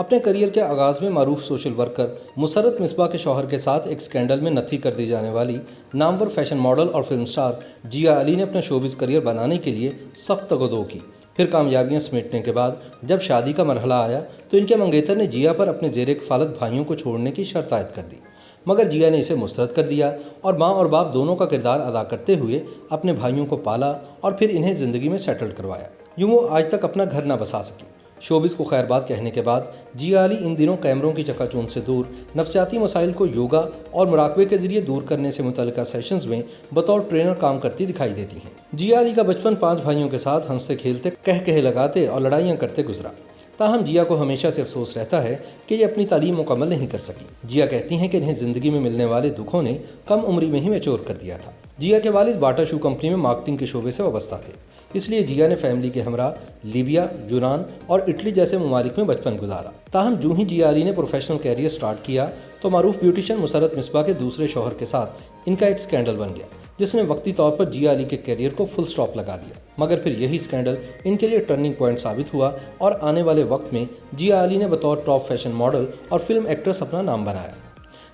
اپنے کریئر کے آغاز میں معروف سوشل ورکر مسرت مصباح کے شوہر کے ساتھ ایک سکینڈل میں نتھی کر دی جانے والی نامور فیشن ماڈل اور فلم سٹار جیا علی نے اپنا شوبز کریئر بنانے کے لیے سخت تگودو کی۔ پھر کامیابیاں سمیٹنے کے بعد جب شادی کا مرحلہ آیا تو ان کے منگیتر نے جیا پر اپنے زیر کفالت بھائیوں کو چھوڑنے کی شرط عائد کر دی، مگر جیا نے اسے مسترد کر دیا اور ماں اور باپ دونوں کا کردار ادا کرتے ہوئے اپنے بھائیوں کو پالا اور پھر انہیں زندگی میں سیٹل کروایا۔ یوں وہ آج تک اپنا گھر نہ بسا سکی۔ شوبز کو خیر بات کہنے کے بعد جیا علی ان دنوں کیمروں کی چکا چوند سے دور نفسیاتی مسائل کو یوگا اور مراقبے کے ذریعے دور کرنے سے متعلقہ سیشنز میں بطور ٹرینر کام کرتی دکھائی دیتی ہیں۔ جیا علی کا بچپن 5 بھائیوں کے ساتھ ہنستے کھیلتے کہے لگاتے اور لڑائیاں کرتے گزرا۔ تاہم جیا کو ہمیشہ سے افسوس رہتا ہے کہ یہ اپنی تعلیم مکمل نہیں کر سکی۔ جیا کہتی ہیں کہ انہیں زندگی میں ملنے والے دکھوں نے کم عمری میں ہی میچور کر دیا تھا۔ جیا کے والد باٹا شو کمپنی میں مارکیٹنگ کے شعبے سے وابستہ تھے، اس لیے جیا نے فیملی کے ہمراہ لیبیا، یونان اور اٹلی جیسے ممالک میں بچپن گزارا۔ تاہم جو ہی جیا علی نے پروفیشنل کیریئر سٹارٹ کیا تو معروف بیوٹیشین مسرت مصباح کے دوسرے شوہر کے ساتھ ان کا ایک سکینڈل بن گیا، جس نے وقتی طور پر جیا علی کے کیریئر کو فل سٹاپ لگا دیا۔ مگر پھر یہی سکینڈل ان کے لیے ٹرننگ پوائنٹ ثابت ہوا اور آنے والے وقت میں جیا علی نے بطور ٹاپ فیشن ماڈل اور فلم ایکٹریس اپنا نام بنایا۔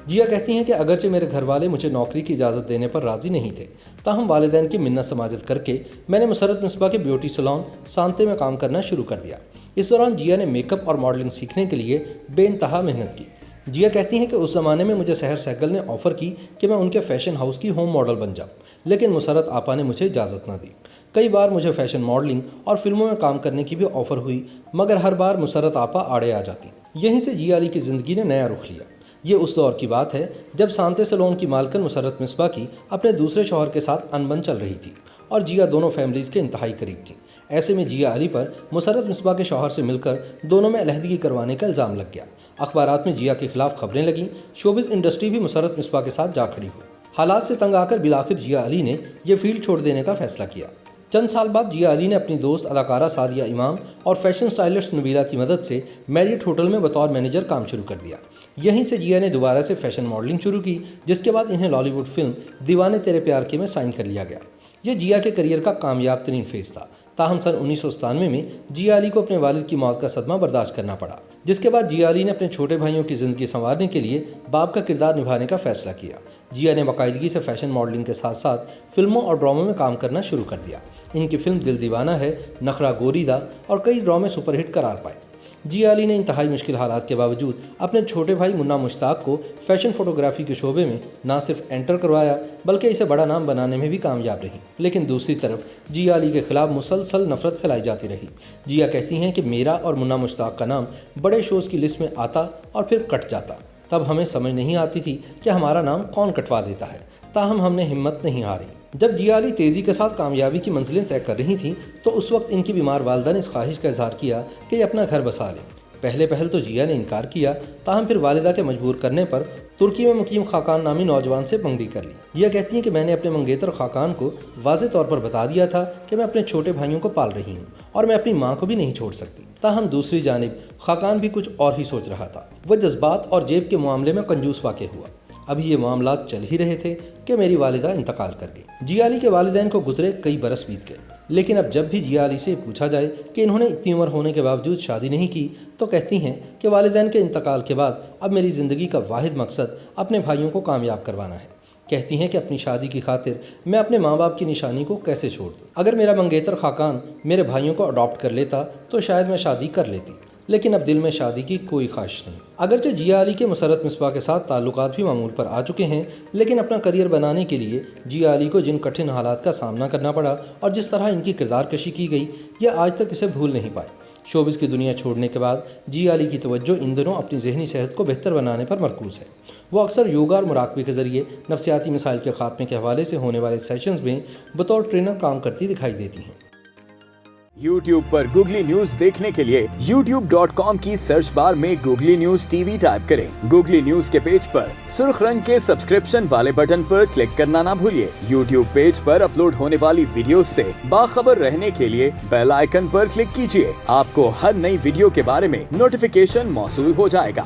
جیا کہتی ہیں کہ اگرچہ میرے گھر والے مجھے نوکری کی اجازت دینے پر راضی نہیں تھے، تاہم والدین کی منت سماجت کر کے میں نے مسرت مصباح کے بیوٹی سیلون سانتے میں کام کرنا شروع کر دیا۔ اس دوران جیا نے میک اپ اور ماڈلنگ سیکھنے کے لیے بے انتہا محنت کی۔ جیا کہتی ہیں کہ اس زمانے میں مجھے سحر سہگل نے آفر کی کہ میں ان کے فیشن ہاؤس کی ہوم ماڈل بن جاؤں، لیکن مسرت آپا نے مجھے اجازت نہ دی۔ کئی بار مجھے فیشن ماڈلنگ اور فلموں میں کام کرنے کی بھی آفر ہوئی، مگر ہر بار مسرت آپا آڑے آ جاتی۔ یہیں سے جیا علی کی زندگی نے نیا رخ لیا۔ یہ اس دور کی بات ہے جب سانتے سیلون کی مالکن مسرت مصباح کی اپنے دوسرے شوہر کے ساتھ انبن چل رہی تھی اور جیا دونوں فیملیز کے انتہائی قریب تھیں۔ ایسے میں جیا علی پر مسرت مصباح کے شوہر سے مل کر دونوں میں علیحدگی کروانے کا الزام لگ گیا۔ اخبارات میں جیا کے خلاف خبریں لگیں، شوبز انڈسٹری بھی مسرت مصباح کے ساتھ جا کھڑی ہوئی۔ حالات سے تنگ آ کر بالآخر جیا علی نے یہ فیلڈ چھوڑ دینے کا فیصلہ کیا۔ چند سال بعد جیا علی نے اپنی دوست اداکارہ سعدیہ امام اور فیشن سٹائلسٹ نبیلہ کی مدد سے میریٹ ہوٹل میں بطور مینیجر کام شروع کر دیا۔ یہیں سے جیا نے دوبارہ سے فیشن ماڈلنگ شروع کی، جس کے بعد انہیں لالی ووڈ فلم دیوانے تیرے پیار کے میں سائن کر لیا گیا۔ یہ جیا کے کریئر کا کامیاب ترین فیز تھا۔ تاہم سن 1997 میں جیا علی کو اپنے والد کی موت کا صدمہ برداشت کرنا پڑا، جس کے بعد جیا علی نے اپنے چھوٹے بھائیوں کی زندگی سنوارنے کے لیے باپ کا کردار نبھانے کا فیصلہ کیا۔ جیا نے باقاعدگی سے فیشن ماڈلنگ کے ساتھ ساتھ فلموں اور ڈراموں میں کام کرنا شروع کر دیا۔ ان کی فلم دل دیوانہ ہے، نخرا گوری دا اور کئی ڈرامے سپر ہٹ قرار پائے۔ جیا علی نے انتہائی مشکل حالات کے باوجود اپنے چھوٹے بھائی منا مشتاق کو فیشن فوٹوگرافی کے شعبے میں نہ صرف انٹر کروایا بلکہ اسے بڑا نام بنانے میں بھی کامیاب رہی۔ لیکن دوسری طرف جیا علی کے خلاف مسلسل نفرت پھیلائی جاتی رہی۔ جیا کہتی ہیں کہ میرا اور منا مشتاق کا نام بڑے شوز کی لسٹ میں آتا اور پھر کٹ جاتا، تب ہمیں سمجھ نہیں آتی تھی کہ ہمارا نام کون کٹوا دیتا ہے، تاہم ہم نے ہمت نہیں ہاری۔ جب جیا علی تیزی کے ساتھ کامیابی کی منزلیں طے کر رہی تھیں تو اس وقت ان کی بیمار والدہ نے اس خواہش کا اظہار کیا کہ یہ اپنا گھر بسا لیں۔ پہل تو جیا نے انکار کیا، تاہم پھر والدہ کے مجبور کرنے پر ترکی میں مقیم خاقان نامی نوجوان سے پنگڑی کر لی۔ جیا کہتی ہیں کہ میں نے اپنے منگیتر خاقان کو واضح طور پر بتا دیا تھا کہ میں اپنے چھوٹے بھائیوں کو پال رہی ہوں اور میں اپنی ماں کو بھی نہیں چھوڑ سکتی۔ تاہم دوسری جانب خاقان بھی کچھ اور ہی سوچ رہا تھا۔ وہ جذبات اور جیب کے معاملے میں کنجوس واقع ہوا۔ ابھی یہ معاملات چل ہی رہے تھے کہ میری والدہ انتقال کر گئی۔ جیا علی کے والدین کو گزرے کئی برس بیت گئے، لیکن اب جب بھی جیا علی سے پوچھا جائے کہ انہوں نے اتنی عمر ہونے کے باوجود شادی نہیں کی تو کہتی ہیں کہ والدین کے انتقال کے بعد اب میری زندگی کا واحد مقصد اپنے بھائیوں کو کامیاب کروانا ہے۔ کہتی ہیں کہ اپنی شادی کی خاطر میں اپنے ماں باپ کی نشانی کو کیسے چھوڑ دوں۔ اگر میرا منگیتر خاقان میرے بھائیوں کو اڈاپٹ کر لیتا تو شاید میں شادی کر لیتی، لیکن اب دل میں شادی کی کوئی خواہش نہیں۔ اگرچہ جیا علی کے مسرت مصباح کے ساتھ تعلقات بھی معمول پر آ چکے ہیں، لیکن اپنا کریئر بنانے کے لیے جیا علی کو جن کٹھن حالات کا سامنا کرنا پڑا اور جس طرح ان کی کردار کشی کی گئی، یہ آج تک اسے بھول نہیں پائے۔ شوبز کی دنیا چھوڑنے کے بعد جیا علی کی توجہ ان دنوں اپنی ذہنی صحت کو بہتر بنانے پر مرکوز ہے۔ وہ اکثر یوگا اور مراقبے کے ذریعے نفسیاتی مسائل کے خاتمے کے حوالے سے ہونے والے سیشنز میں بطور ٹرینر کام کرتی دکھائی دیتی ہیں۔ YouTube پر گوگلی نیوز دیکھنے کے لیے youtube.com کی سرچ بار میں googly news T V type کریں۔ گوگلی نیوز کے پیج پر سرخ رنگ کے سبسکرپشن والے بٹن پر کلک کرنا نہ بھولیے۔ YouTube پیج پر اپلوڈ ہونے والی ویڈیوز سے باخبر رہنے کے لیے بیل آئیکن پر کلک کیجیے۔ آپ کو ہر نئی ویڈیو کے بارے میں نوٹیفیکیشن موصول ہو جائے گا۔